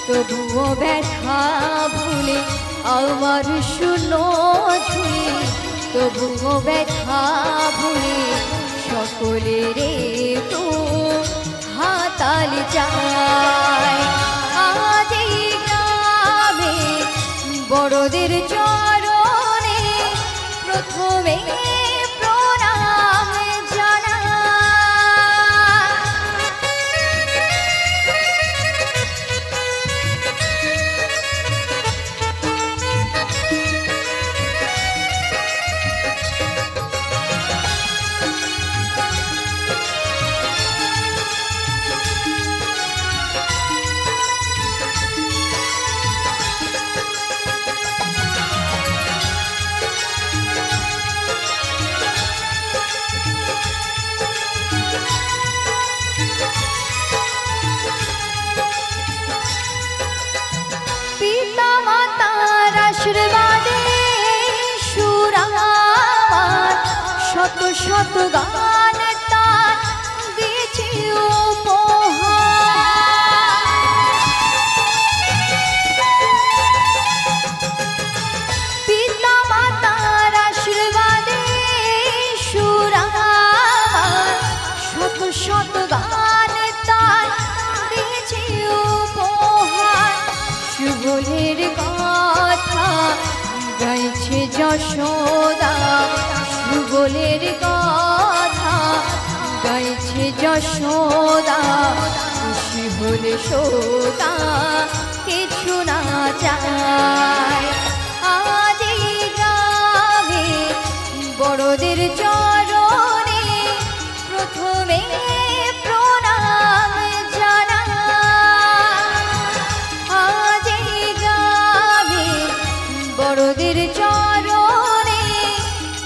তবুও ব্যথা ভুলে আমার শুনো ঝুলি, তবুও ব্যথা ভুলে সকলের তো হাতাল চায়। আজ এই গ্রামে বড়দের চরণে প্রথমে প্রণাম জানাই। আশীর্বাদে সুরার শত শত গান তার দিয়েছি পিতা মাতার আশীর্বাদে সুরার শত শত গান তার দিয়েছি উপহার। সুবলের কথা গাইছে যশোদা, সুবলের কথা গাইছে যশোদা, খুশি হলে সোদা কিছু না চায়। আজ এই গ্রামে বড়দের চরণে প্রথমে প্রণাম জানাই। আজ এই গ্রামে বড়দের চরণে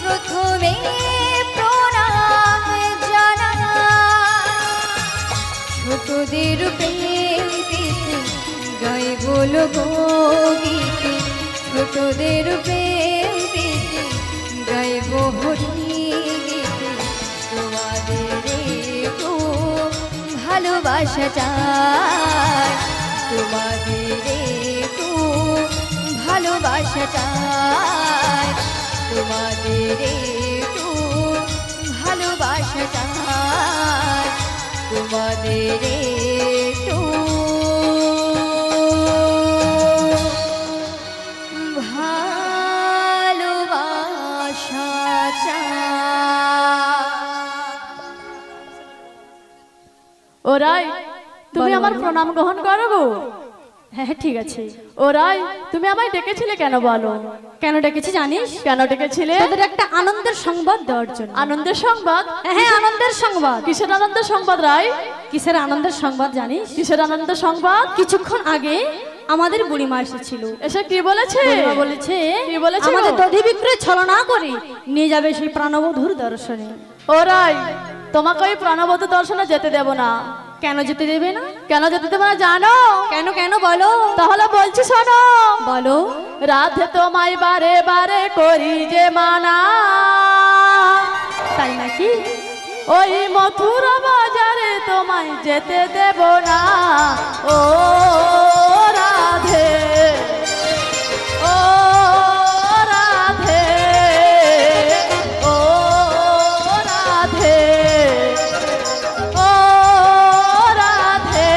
প্রথমে প্রণাম জানাই। ছোটদের প্রেম পেতে গাইব লোকগীতি, ছোটদের প্রেম পেতে গাইব হরিগীতি। তোমাদের একটু ভালোবাসা চাই, তোমাদের একটু ভালোবাসা চাই, তোমাদের একটু ভালোবাসা চাই, তোমাদের একটু ভালোবাসা চাই। ওরাই তুমি আমার প্রণাম গ্রহণ করো গো। হ্যাঁ ঠিক আছে। ওরাই তুমি আমায় ডেকেছিলে কেন বলো? কেন ডেকেছি জানিস? কেন ডেকেছিলে? তোদের একটা আনন্দের সংবাদ দেওয়ার জন্য। আনন্দের সংবাদ? হ্যাঁ আনন্দের সংবাদ। কিসের আনন্দের সংবাদ রাই? কিসের আনন্দের সংবাদ জানিস? কিসের আনন্দের সংবাদ? কিছুক্ষণ আগে আমাদের বুড়িমা এসেছিল। এসে কি বলেছে? বুড়িমা বলেছে কি বলেছে? আমাদের দধি বিক্রয় ছলনা করে নিয়ে যাবে সেই প্রাণবধূর দর্শনে। ওরাই তোমাকে ওই প্রাণবধূ দর্শনে যেতে দেব না। কেন যেতে দেবে না? কেন যেতে দেব না জানো? কেন কেন বলো। তাহলে বলছি শোনো। বলো। রাধে তোমায় বারে বারে করি যে মানা, তাই নাকি? ওই মথুরা বাজারে তোমায় যেতে দেব না। ও রাধে, ও রাধে, ও রাধে, ও রাধে।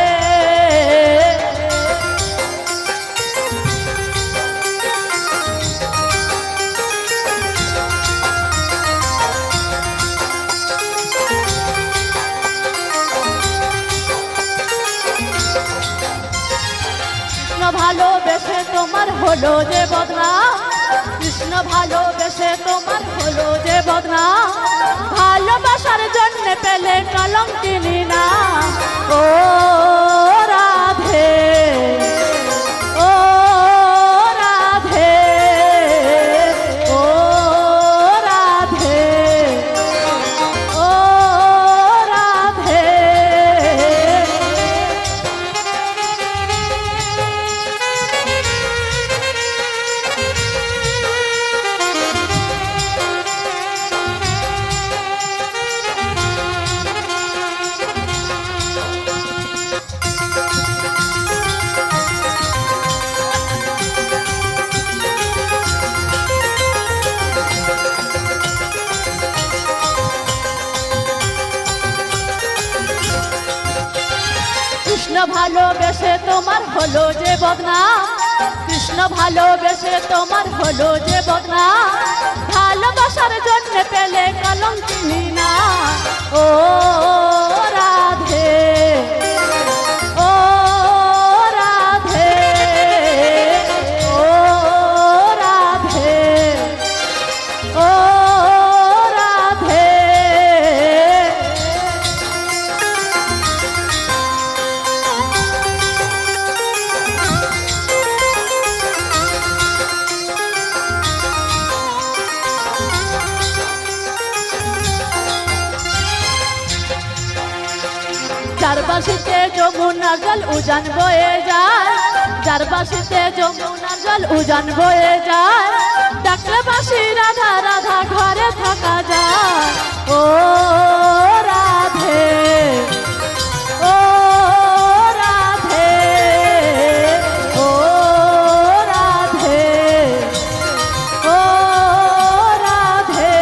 ভালোবেসে তোমার হলো যে বদনাম, কৃষ্ণ ভালোবেসে তোমার হলো যে বদনাম, ভালোবাসার জন্য পেলে কলঙ্কিনী না। ও রাধে, ও রাধে, ও রাধে, ও রাধে। ভালোবেসে তোমার হলো যে বদনাম, কৃষ্ণ ভালোবেসে তোমার হলো যে বদনাম, ভালোবাসার জন্য পেলে কলঙ্কিনী না। ও রাধে, ও রাধে, ও রাধে, ও রাধে। যার বাসিতে যমুনার জল উজান বয়ে যায়, যার বাসিতে যমুনার জল উজান বয়ে যায়, ডাকলে বাসি রাধা রাধা ঘরে থাকা যায়। ও রাধে, ও রাধে, ও রাধে, ও রাধে।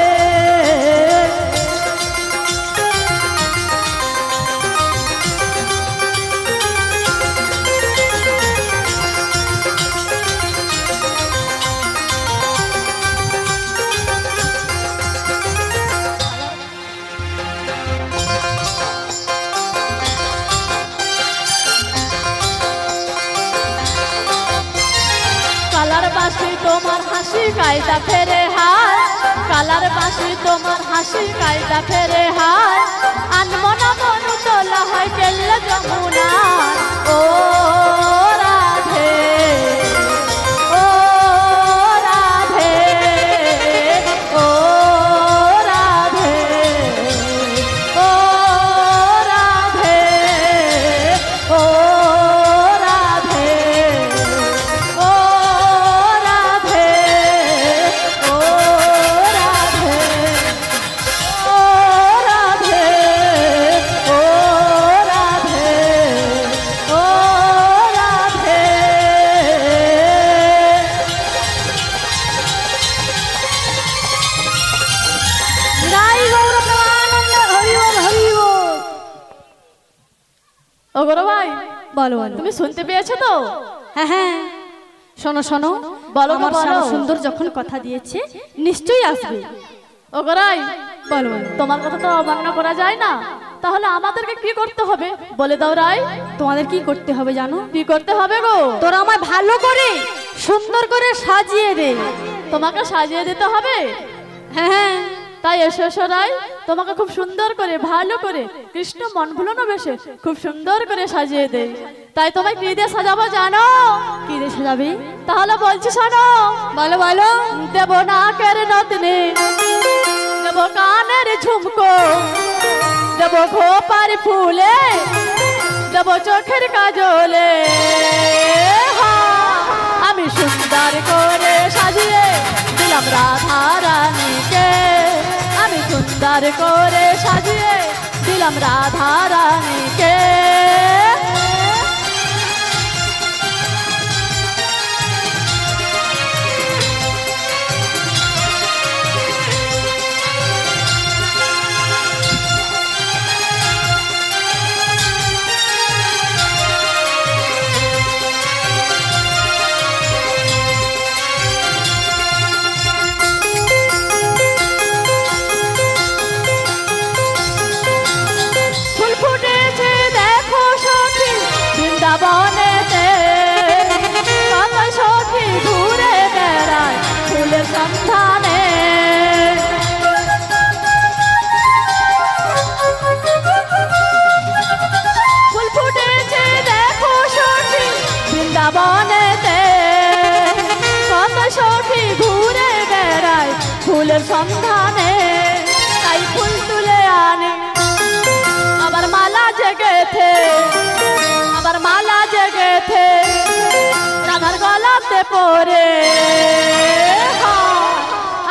কালার বাসি তোমার হাসি কায়দা ফেরে হায়, কালার বাসি তোমার হাসি কায়দা ফেরে হায়, আনমনা মনু তোলা হয় কেল্লা যমুনা। ও রাধে, ও রাধে, ও রাধে, ও রাধে, ও রাধে, ও রাধে, ও রাধে, ও রাধে, ও রাধে, ও রাধে। জয় গৌর প্রেমানন্দ, হরি বল হরি বল। ও গৌর ভাই, বলো বলো। তুমি শুনতে পেয়েছো তো? হ্যাঁ হ্যাঁ, শোনো শোনো, বলো গো, আমার বলো। শ্যাম সুন্দর যখন কথা দিয়েছে নিশ্চয়ই আসবে। ও গৌরাই, বলো বলো। তোমার কথা তো অমান্য করা যায় না, তাহলে আমাদেরকে কি করতে হবে বলে দাও রাই। তোমাদের কি করতে হবে জানো? কি করতে হবে গো? তোরা আমায় ভালো করে সুন্দর করে সাজিয়ে দে। তোমাকে সাজিয়ে দিতে হবে? হ্যাঁ হ্যাঁ, তাই এসো এসো রাই, তোমাকে খুব সুন্দর করে ভালো করে কৃষ্ণ মন ভুলানো বেশে খুব সুন্দর করে সাজিয়ে দেই। তাই তোমায় কি দিয়ে সাজাবো জানো? কি রে সাজাবে? তাহলে বলছি শোনো। বলো বলো। দেব নাকের নতনি, দেব কানের ঝুমকো, দেব খোপার ফুলে, দেব চোখের কাজলে। হ্যাঁ, আমি সুন্দর করে সাজিয়ে দিলাম রাধা রানীকে, আমি সুন্দর করে সাজিয়ে দিলাম রাধা রানীকে। ফুল ফুটেছে দেখো সখী বৃন্দাবনেতে, কত সখী ঘুরে বেড়ায় ফুলের সন্ধানে। ফুল ফুটেছে দেখো সখী বৃন্দাবনেতে, কত সখী ঘুরে বেড়ায় ফুলের সন্ধানে। তাই ফুল তুলে আনে আবার মালা জেগেছে, আবার মালা জেগেছে রাধার গলাতে পরে। হ্যাঁ,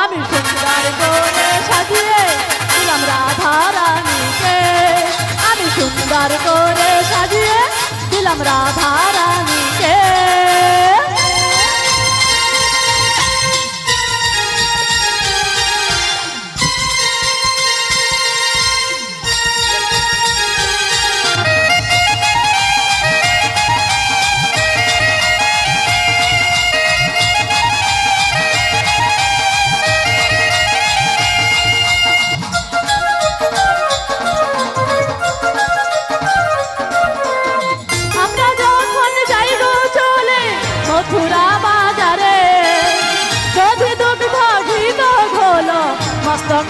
আমি সুন্দর করে সাজিয়ে দিলাম রাধা রানীকে, আমি সুন্দর করে সাজিয়ে দিলাম রাধা রানীকে।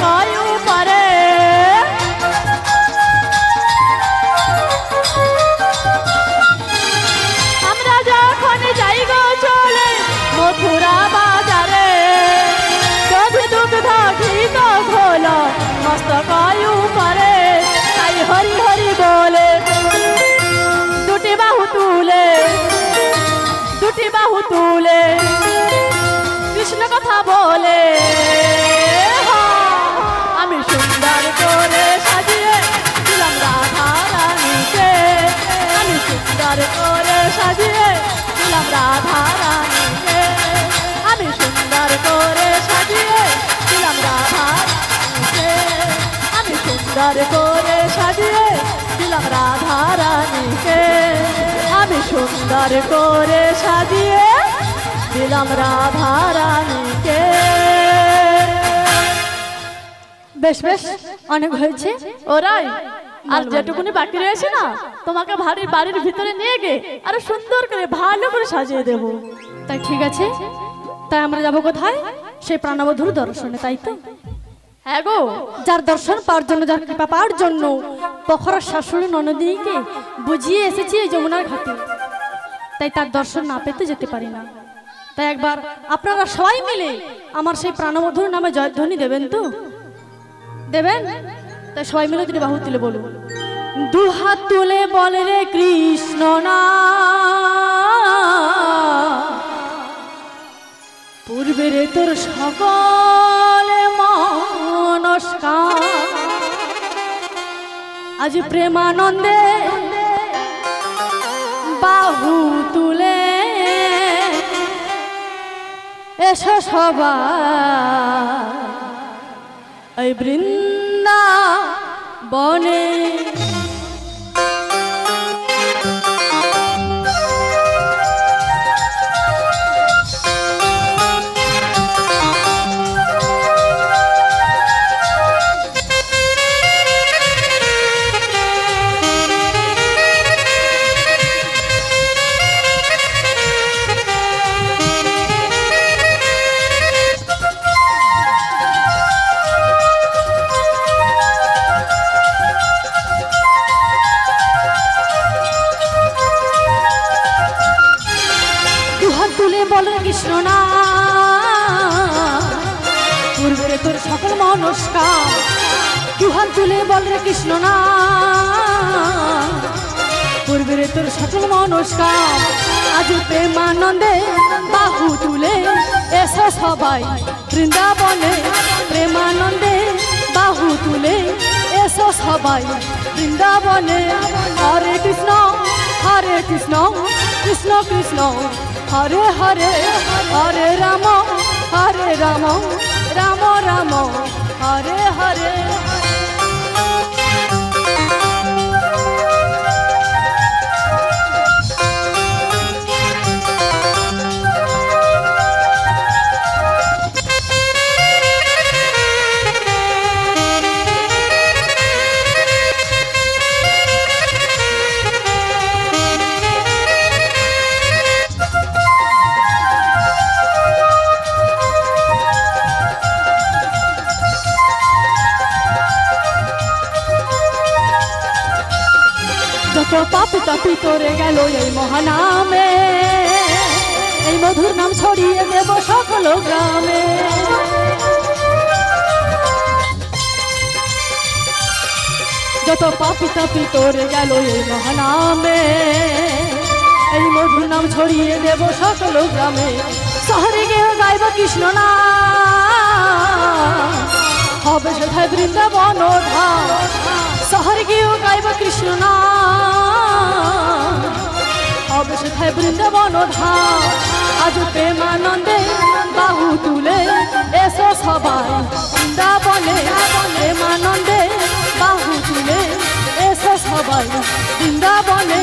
কয় পারে আমরা যখন যাই গো চলে মথুরা বাজারে দধি দুগ্ধ ঘি তো ঘোল মস্ত কয় পারে তাই হরি হরি বলে দুটি বাহু তুলে কৃষ্ণ কথা বলে আমি সুন্দর করে সাজিয়ে দিলাম রাধা রানীকে আমি সুন্দর করে সাজিয়ে দিলাম রাধা রানীকে আমি সুন্দর করে সাজিয়ে দিলাম রাধা রানীকে আমি সুন্দর করে সাজিয়ে দিলাম রাধা রানীকে আমি সুন্দর করে সাজিয়ে দিলাম রাধা রানীকে। বেশ বেশ অনেক হয়েছে ওরাই আর যেটুকুনি বাকি রয়েছে না তোমাকে বাড়ির ভিতরে নিয়ে গিয়ে আরো সুন্দর করে ভালো করে সাজিয়ে দেব। তাই ঠিক আছে, তাই আমরা যাবো কোথায়? সেই প্রাণবধূর দর্শনে, তাই তো? হ্যাঁ গো, যার দর্শন পাওয়ার জন্য, যার কৃপা পাওয়ার জন্য পখরার শাশুড়ি ননদিনীকে বুঝিয়ে এসেছি এই যমুনার ঘাটে, তাই তার দর্শন না পেতে যেতে পারি না। তাই একবার আপনারা সবাই মিলে আমার সেই প্রাণবধূর নামে জয়ধ্বনি দেবেন তো? দেবেন? তাই সবাই মিলে তিনি বাহু তুলে বলুন, দুহাত তুলে বলে রে কৃষ্ণ না পূর্বের তোর সকল মনস্কার আজ প্রেমানন্দে বাহু তুলে এসো সবাই এই বৃন্দাবনে। কৃষ্ণ না পূর্বের তোর সকল মনস্কার, দুহাত তুলে বল রে কৃষ্ণ না পূর্বের তোর সকল মনস্কার আজ প্রেমানন্দে বাহু তুলে এসো সবাই বৃন্দাবনে। প্রেমানন্দে বাহু তুলে এসো সবাই বৃন্দাবনে। হরে কৃষ্ণ কৃষ্ণ কৃষ্ণ হরে হরে, হরে রাম রাম রাম হরে হরে। যত পাপি তাপি তোরে গেল এই মহানামে, এই মধুর নাম ছড়িয়ে দেব সকল গ্রামে। যত পাপি তাপি তোরে গেল এই মহানামে, এই মধুর নাম ছড়িয়ে দেব সকল গ্রামে। শহরে গিয়ে গাইব কৃষ্ণ নাম, হবে সেথায় বৃন্দাবন ধাম। শহরে গিয়ে গাইব কৃষ্ণ নাম, হবে সেথায় বৃন্দাবন ধাম। আজ প্রেমানন্দে বাহু তুলে এসো সবাই বৃন্দাবনে। প্রেমানন্দে বাহু তুলে এসো সবাই বৃন্দাবনে।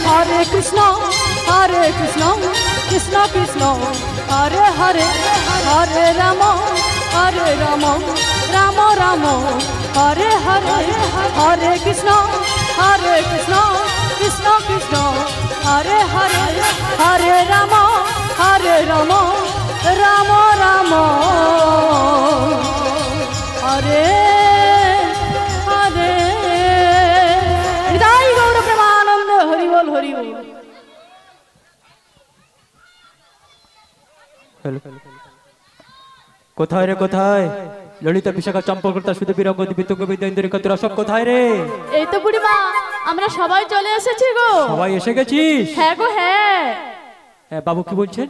হরে কৃষ্ণ কৃষ্ণ কৃষ্ণ হরে হরে, হরে রাম রাম রাম হরে হরে। হরে কৃষ্ণ কৃষ্ণ কৃষ্ণ হরে হরে, হরে রাম রাম রাম হরে হরে হরে হৃদয় গৌর প্রেমানন্দ হরি বল হরি বল। কোথায় রে কোথায় ললিতা বিশাখা চম্পকর্তা শুধু বিরঙ্গ বিতঙ্গ বিদ্যেন্দ্রিক তোরা সব কোথায় রে? এই তো বুড়িমা আমরা সবাই চলে এসেছি গো। সবাই এসে গেছিস? হ্যাঁ গো হ্যাঁ। হ্যাঁ বাবু কি বলছেন?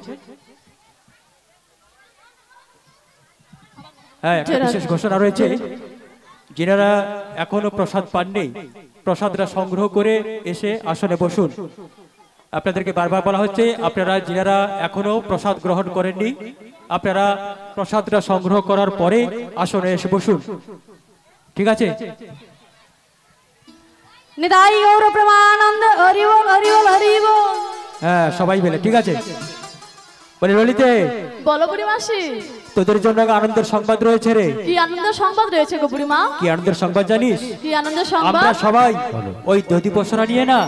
হ্যাঁ একটা বিশেষ ঘোষণা রয়েছে, যিনারা এখনো প্রসাদ পাননি প্রসাদরা সংগ্রহ করে এসে আসনে বসুন। আপনাদেরকে বারবার বলা হচ্ছে, আপনারা যিনারা এখনো প্রসাদ গ্রহণ করেননি আপনারা প্রসাদটা সংগ্রহ করার পরে আসনে এসে বসুন, ঠিক আছে? নিতাই গৌর প্রেমানন্দ হরি বল হরি বল হরি বল। হ্যাঁ সবাই মিলে, ঠিক আছে? বলে ললিতে, বলো বুড়িমাসি। তোদের জন্য এক আনন্দের সংবাদ রয়েছে রে। কি আনন্দের সংবাদ রয়েছে গো বুড়িমা? কি আনন্দের সংবাদ জানিস? কি আনন্দের সংবাদ? আমরা সবাই ওই দধি পসরা নিয়ে না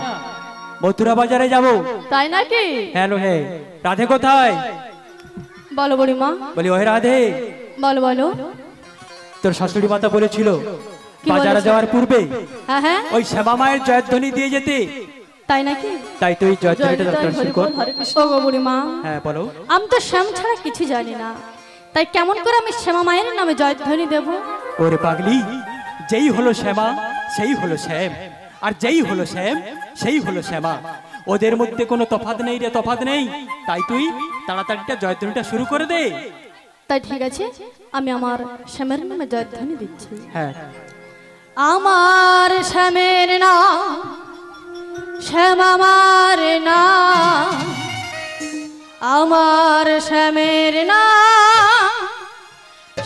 মথুরা বাজারে যাব। তাই নাকি? হ্যালো হ্যাঁ। রাধে কোথায়? বলো বুড়িমা। বলি ওহে রাধে, বলো বলো। তোর শাশুড়ি মাতা বলেছিল কি বাজারে বলেছে? যাওয়ার পূর্বে হ্যাঁ হ্যাঁ ওই শ্যামা মায়ের জয়ধ্বনি দিয়ে যেতে। তাই নাকি? তাই তুই জয়ধ্বনিটা দর্শন কর। ও গো বুড়িমা, হ্যাঁ বলো। আমি তো শ্যাম ছাড়া কিছু জানি না, তাই কেমন করে আমি শ্যামা মায়ের নামে জয়ধ্বনি দেব? ওরে পাগলি, যেই হলো শ্যামা সেই হলো শ্যাম, আর যেই হলো শ্যাম সেই হলো শ্যামা। ওদের মধ্যে কোনো তফাৎ নেই রে, তফাৎ নেই। তাই তুই তাড়াতাড়িটা জয়ধ্বনিটা শুরু করে দে। তাই ঠিক আছে, আমি আমার শ্যামের নামে জয়ধ্বনি দিচ্ছি। হ্যাঁ। আমার শ্যামের নাম শ্যাম আমার নাম, আমার শ্যামের নাম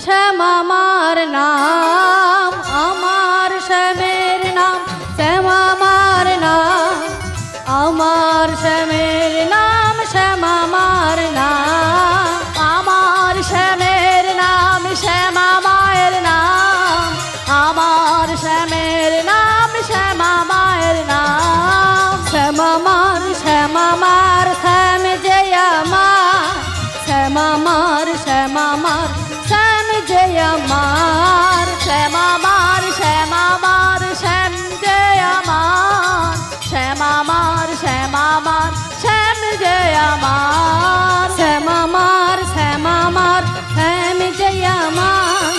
শ্যাম আমার নাম, আমার শ্যামের নাম শ্যাম আমার নাম, আমার শ্যামের নাম শ্যাম আমার নাম, আমার শ্যামের নাম শ্যামা মায়ের নাম, আমার শ্যামের নাম শ্যামা মায়ের নাম, শ্যামামার শ্যামামার শ্যাম জয় আমার, শ্যামামার শ্যামামার শ্যাম জয় আমার, শ্যামামার শ্যামামার শ্যাম জয় আমার, শ্যামামার শ্যামামার শ্যাম জয় আমার, শ্যামামার শ্যামামার শ্যাম জয় আমার,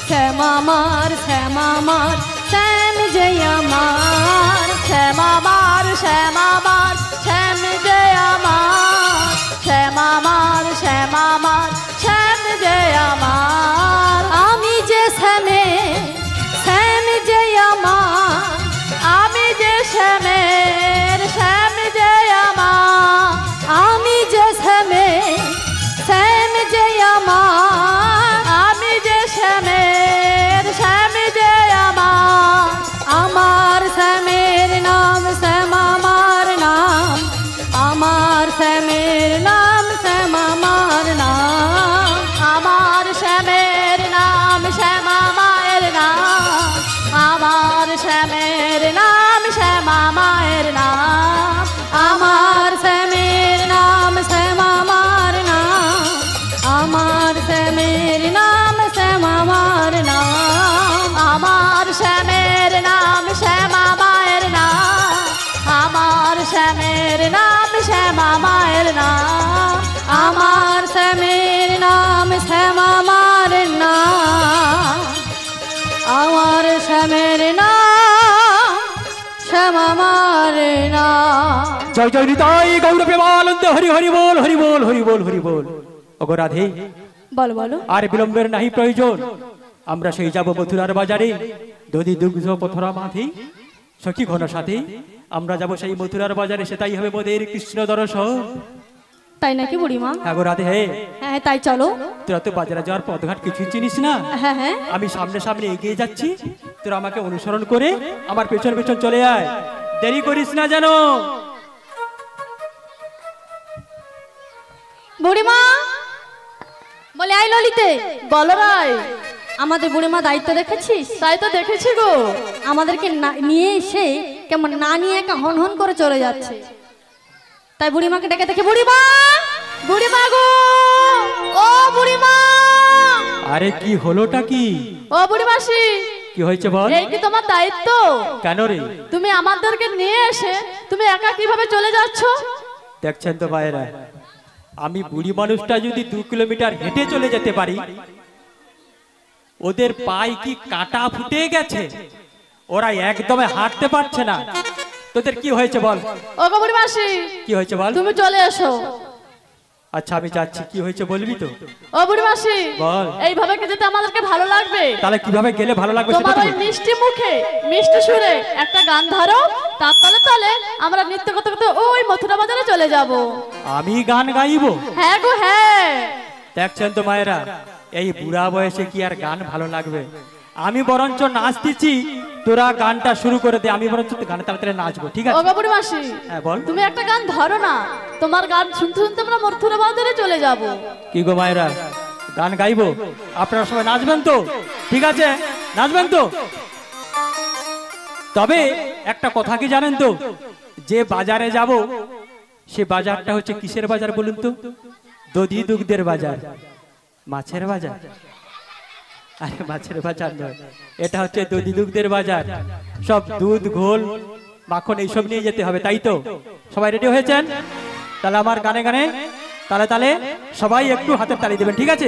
শ্যামামার শ্যামামার শ্যাম জয় আমার, শ্যামামার শ্যামামার শ্যাম জয় আমার, শ্যামামার শ্যামামার শ্যাম জয় আমার, আমি যে শ্যামে শ্যাম জয় আমার, আমি যে শ্যামের শ্যাম জয় আমার, আমি যে শ্যামে শ্যাম জয় আমার, আমি যে শ্যামের শ্যাম জয় আমার, আমার শ্যামের নাম শ্যাম আমার নাম, আমার শ্যামের নাম শ্যাম আমার নাম, আমার শ্যামের নাম শ্যামা মায়ের নাম, আমার শ্যামের নাম শ্যামা মায়ের নাম, আমার শ্যামের নাম শ্যামা মার নাম, আমার শ্যামের নাম শ্যামা মার নাম, আমার শ্যামের নাম শ্যামা মায়ের নাম, আমার শ্যামের নাম শ্যামা মায়ের নাম, আমার শ্যামের নাম শ্যামা মার নাম, আমার শ্যামের নাম শ্যামা মার নাম। জয় জয় নিতাই গৌর প্রেমানন্দ হরি হরি বল হরি বল হরি বল হরি বল। ওগো রাধে, বলো বলো। আর বিলম্বের নাহি প্রয়োজন, আমরা সেই যাব মথুরার বাজারে। দধি দুগ্ধ পথরা মাধি সখী ঘন সাথে আমরা যাব সেই মথুরার বাজারে, সেটাই হবে মোদের কৃষ্ণ দর্শন। তাই নাকি বুড়িমা? হ্যাঁ গো রাধে। হ্যাঁ তাই চলো। তোরা তো বাজারে যাওয়ার পথঘাট কিছু চিনিস না। হ্যাঁ হ্যাঁ আমি সামনে সামনে এগিয়ে যাচ্ছি, তোরা আমাকে অনুসরণ করে আমার পেছন পেছন চলে আয়, দেরি করিস না যেন। বুড়িমা বলে আই ললিতে। বলো রাই। আমাদের বুড়িমা দায়িত্ব দেখেছিস? তাই তো দেখেছি গো। আমাদেরকে নিয়ে এসে কেমন না নিয়ে একা হন হন করে চলে যাচ্ছে। তাই বুড়িমাকে ডেকে দেখে, বুড়িমা বুড়িমা গো, ও বুড়িমা। আরে কি হলোটা কি? ও বুড়ি মাসি, কি হয়েছে বল? এই কি তোমার দায়িত্ব? কেন রে? তুমি আমাদেরকে নিয়ে এসে তুমি একা কিভাবে চলে যাচ্ছ? দেখছেন তো ভাইরা, আমি বুড়ি মানুষটা যদি 2 কিলোমিটার হেঁটে চলে যেতে পারি, ওদের পায়ে কি কাঁটা ফুটে গেছে, ওরা একদমে হাঁটতে পারছে না। তোদের কি হয়েছে বল? ও বুড়ি মাসি, কি হয়েছে বল? তুমি চলে এসো। আচ্ছা আমি যাচ্ছি, কি হয়েছে বলবি তো? ও বুড়ি মাসি, বল। এইভাবে কি যেতে আমাদেরকে ভালো লাগবে? তাহলে কিভাবে গেলে ভালো লাগবে সেটা তোমার তো ওই বল। মিষ্টি মুখে মিষ্টি সুরে একটা গান ধরো, তার তালে তালে আমরা নৃত্য করতে করতে ওই মথুরা বাজারে চলে যাব। আমি গান গাইবো? হ্যাঁ গো হ্যাঁ। দেখছেন তো মায়েরা, এই বুড়া বয়সে কি আর গান ভালো লাগবে? আমি বরঞ্চ নাচতেছি, তোরা গানটা শুরু করে দে, আমি বরঞ্চ গানে তালে তালে নাচবো, ঠিক ও আছে? গো বুড়ি মাসি, হ্যাঁ বল। তুমি একটা গান ধরো না, তোমার গান শুনতে শুনতে আমরা মথুরা বাজারে চলে যাব। কি গো মায়েরা, গান গাইবো? আপনারা সবাই নাচবেন তো? ঠিক আছে, নাচবেন তো? তবে একটা কথা কি জানেন তো, যে বাজারে যাব সে বাজারটা হচ্ছে কিসের বাজার বলুন তো? দধি দুগ্ধের বাজার, মাছের বাজার। আরে মাছের বাজার নয়, এটা হচ্ছে দধি দুগ্ধের বাজার। সব দুধ, ঘোল, মাখন এইসব নিয়ে যেতে হবে, তাই তো? সবাই রেডি হয়েছেন? তাহলে আমার গানে গানে তালে তালে সবাই একটু হাতের তালি দেবেন, ঠিক আছে?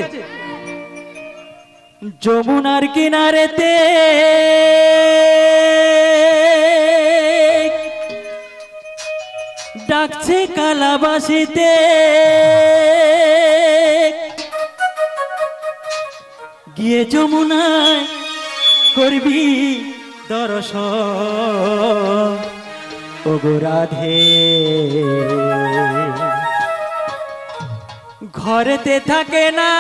যমুনার কিনারেতে ডাকছে কালাবাসিতে, গিয়ে যমুনায় করবি দর্শন, ওগো রাধে। ঘরেতে থাকে না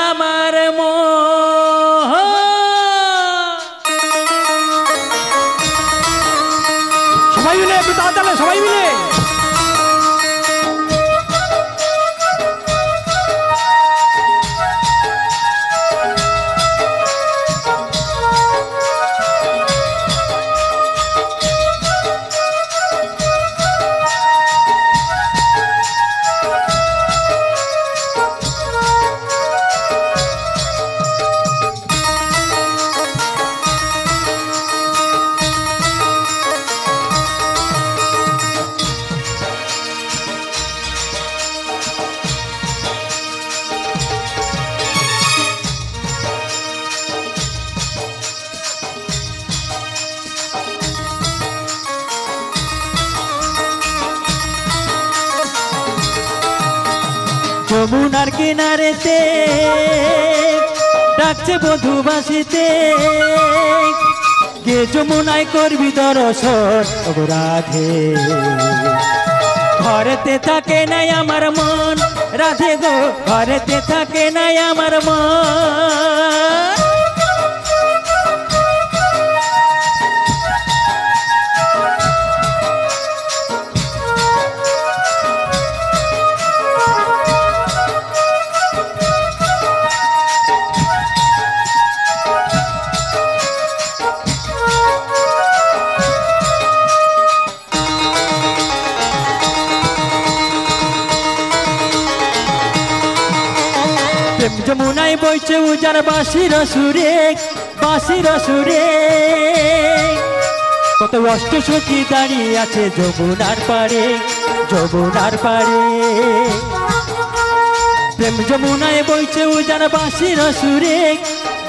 আমার মোহ, সবাই মিলে একটু তাড়াতাড়ি, সবাই মিলে। যমুনার কিনারেতে ডাকছে বধুবাসিতে, গে যমুনায় করবি দর্শন, ওগো রাধে। ঘরেতে থাকে নাই আমার মন, রাধে গো, ঘরেতে থাকে নাই আমার মন। প্রেম যমুনায় বইছে উজার বাঁশির সুরে, বাঁশির সুরে। কত অষ্ট সখী দাঁড়িয়ে আছে যমুনার পারে, যমুনার পারে। প্রেম যমুনায় বইছে উজার বাঁশির সুরে,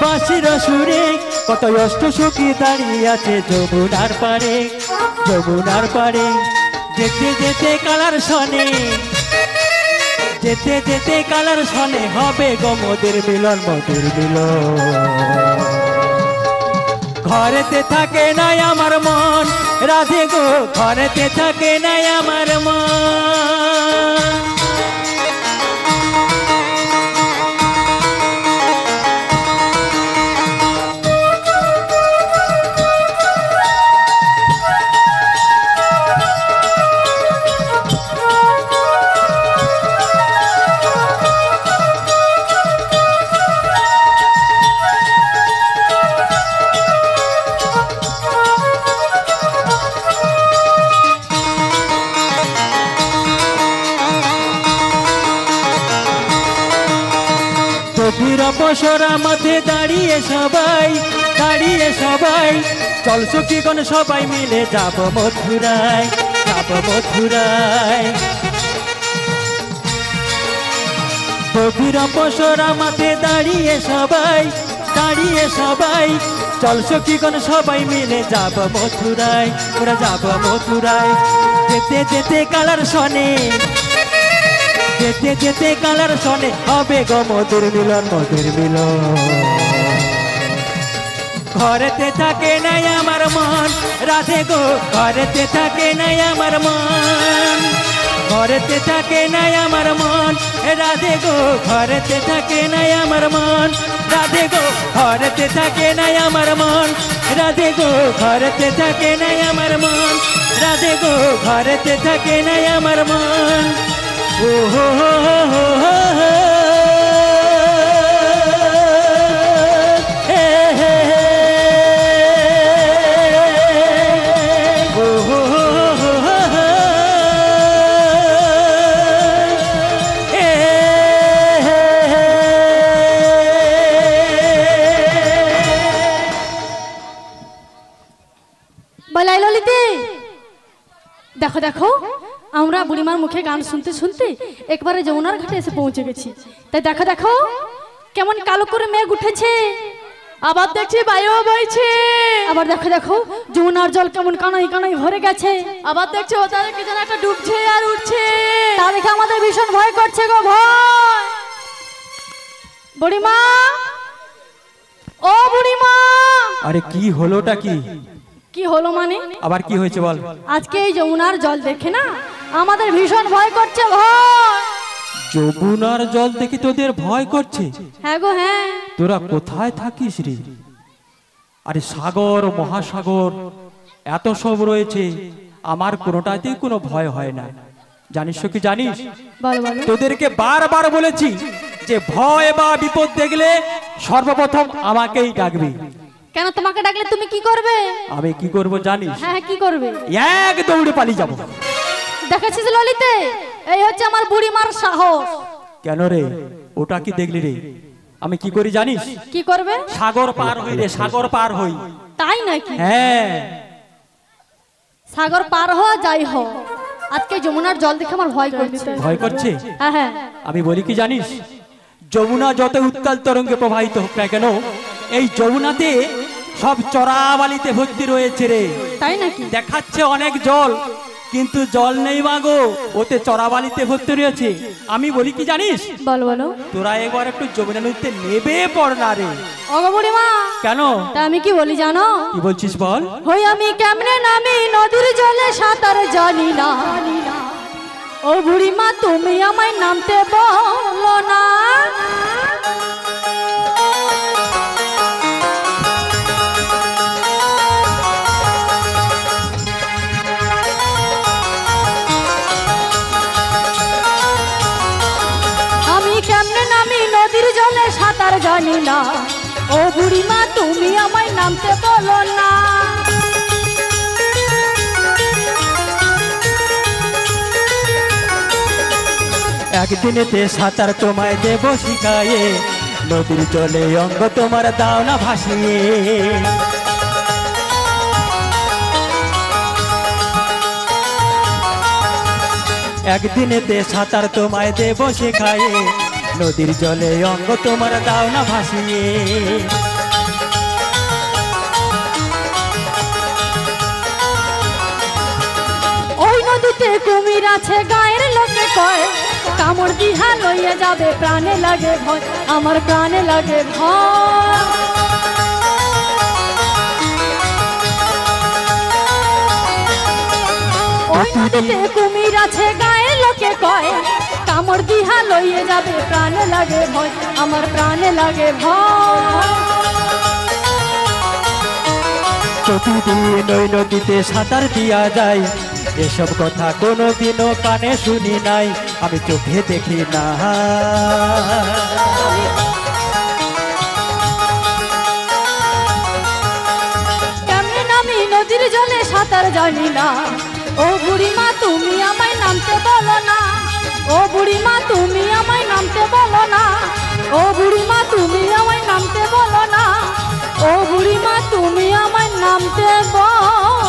বাঁশির সুরে। কত অষ্ট সখী দাঁড়িয়ে আছে যমুনার পারে, যমুনার পারে। যেতে যেতে কালার শনে, যেতে যেতে কালার শনে হবে গো মোদের মিলন, মোদের মিলন। ঘরেতে থাকে নাই আমার মন, রাধে গো, ঘরেতে থাকে নাই আমার মন। গভীর অপসরা মাঠে দাঁড়িয়ে সবাই চল সখীগণ সবাই মিলে যাব মথুরায়, যাব মথুরায়। গভীর অপসরা মাঠে দাঁড়িয়ে সবাই চল সখীগণ সবাই মিলে যাব মথুরায়, ওরা যাব মথুরায়। যেতে যেতে কালার শনে, যেতে যেতে কালার শনে হবে গো মধুর মিলন, মধুর মিলন। ঘরেতে থাকে নাই আমার মন রাধে গো, ঘরেতে থাকে নাই আমার মন, ঘরেতে থাকে নাই আমার মন রাধে গো, ঘরেতে থাকে নাই আমার মন রাধে গো, ঘরেতে থাকে নাই আমার মন রাধে গো, ঘরেতে থাকে নাই আমার মন রাধে গো, ঘরেতে থাকে নাই আমার মন। ও হো হো হো হো হো হো। বলাই ললিতে, দেখো দেখো আমরা বুড়িমার মুখে গান শুনতে শুনতে একবারে যমুনার ঘাটে এসে পৌঁছে গেছি। তাই দেখো দেখো কেমন কালো করে মেঘ উঠেছে, আবার দেখছি বায়ু বইছে, আবার দেখো দেখো যমুনার জল কেমন কানাই কানাই ভরে গেছে, আবার দেখছি ওটারে কি যেন একটা ডুবছে আর উঠছে। তা দেখে আমাদের ভীষণ ভয় করছে গো, ভয়। বুড়িমা, ও বুড়িমা। আরে কি হলোটা কি? কি হলো মানে? আবার কি হয়েছে বল? আজকে এই যমুনার জল দেখে না আমাদের ভীষণ ভয় করছে, ভয়। যমুনার জল দেখে তোদের ভয় করছে? হ্যাঁ গো হ্যাঁ। তোরা কোথায় থাকিস রে? আরে সাগর মহাসাগর এত সব রয়েছে, আমার কোনোটাতেই কোনো ভয় হয় না। জানিস কি জানিস? বলো বলো। তোদেরকে বারবার বলেছি যে ভয় বা বিপদ দেখলে সর্বপ্রথম আমাকেই ডাকবি। কেন তোমাকে ডাকলে তুমি কি করবে? আমি কি করব জানিস? হ্যাঁ কি করবে? এক দৌড়ে পালিয়ে যাব। দেখেছিস ললিতে, এই হচ্ছে আমার বুড়িমার সাহস। কেন রে, ওটা কি দেখলি রে? আমি কি করি জানিস? কি করবে? সাগর পার হই রে, সাগর পার হই। তাই নাকি? হ্যাঁ, সাগর পার হওয়া যাই হোক, আজকে যমুনার জল দেখে আমার ভয় করছে। ভয় করছে? হ্যাঁ হ্যাঁ। আমি বলি কি জানিস, যমুনা যত উত্তাল তরঙ্গে প্রবাহিত হোক না কেন, এই যমুনাতে সব চরাবালিতে ভর্তি রয়েছে রে। তাই নাকি? দেখাচ্ছে অনেক জল, কিন্তু জল নেই মাগো, ওতে চরাবালিতে ভর্তি রয়েছে। আমি বলি কি জানিস, বলো বলো। তোরা একবার একটু যমুনা নদীতে নেবে পড় না রে। ওগো বুড়িমা। কেন? তা আমি কি বলি জানো? কি বলছিস বল? হই আমি কেমনে নামি নদীর জলে সাঁতার জানি না, ও বুড়িমা তুমি আমায় নামতে বলো না। আমি কেমনে নামি নদীর জলে সাঁতার জানি না, ও বুড়িমা তুমি আমায় নামতে বলো না। একদিনেতে সাঁতার তোমায় দেব শিখায়ে, নদীর জলে অঙ্গ তোমার দাও না ভাসিয়ে। একদিনেতে সাঁতার তোমায় দেব শেখায়ে, নদীর জলে অঙ্গ তোমার দাও না ভাসিয়ে। ওই নদীতে কুমির আছে গায়ের লোকে কয়, কামড় দিহা লইয়া যাবে প্রাণে লাগে ভয়, আমার প্রাণে লাগে ভয়। ওই নদীতে কুমির আছে গায়ের লোকে কয়, কামড় দিহা লইয়া যাবে প্রাণে লাগে ভয়, আমার প্রাণে লাগে ভয়। প্রতিদিন ওই নদীতে সাঁতার দিয়া যায়, এসব কথা কোনোদিনও কানে শুনি নাই, আমি চোখে দেখি না। কেমনে নামি নদীর জলে সাঁতার জানি না, ও বুড়িমা তুমি আমায় নামতে বলো না, ও বুড়িমা তুমি আমায় নামতে বলো না, ও ও বুড়িমা তুমি আমায় নামতে বলো না, ও বুড়িমা তুমি আমায় নামতে বলো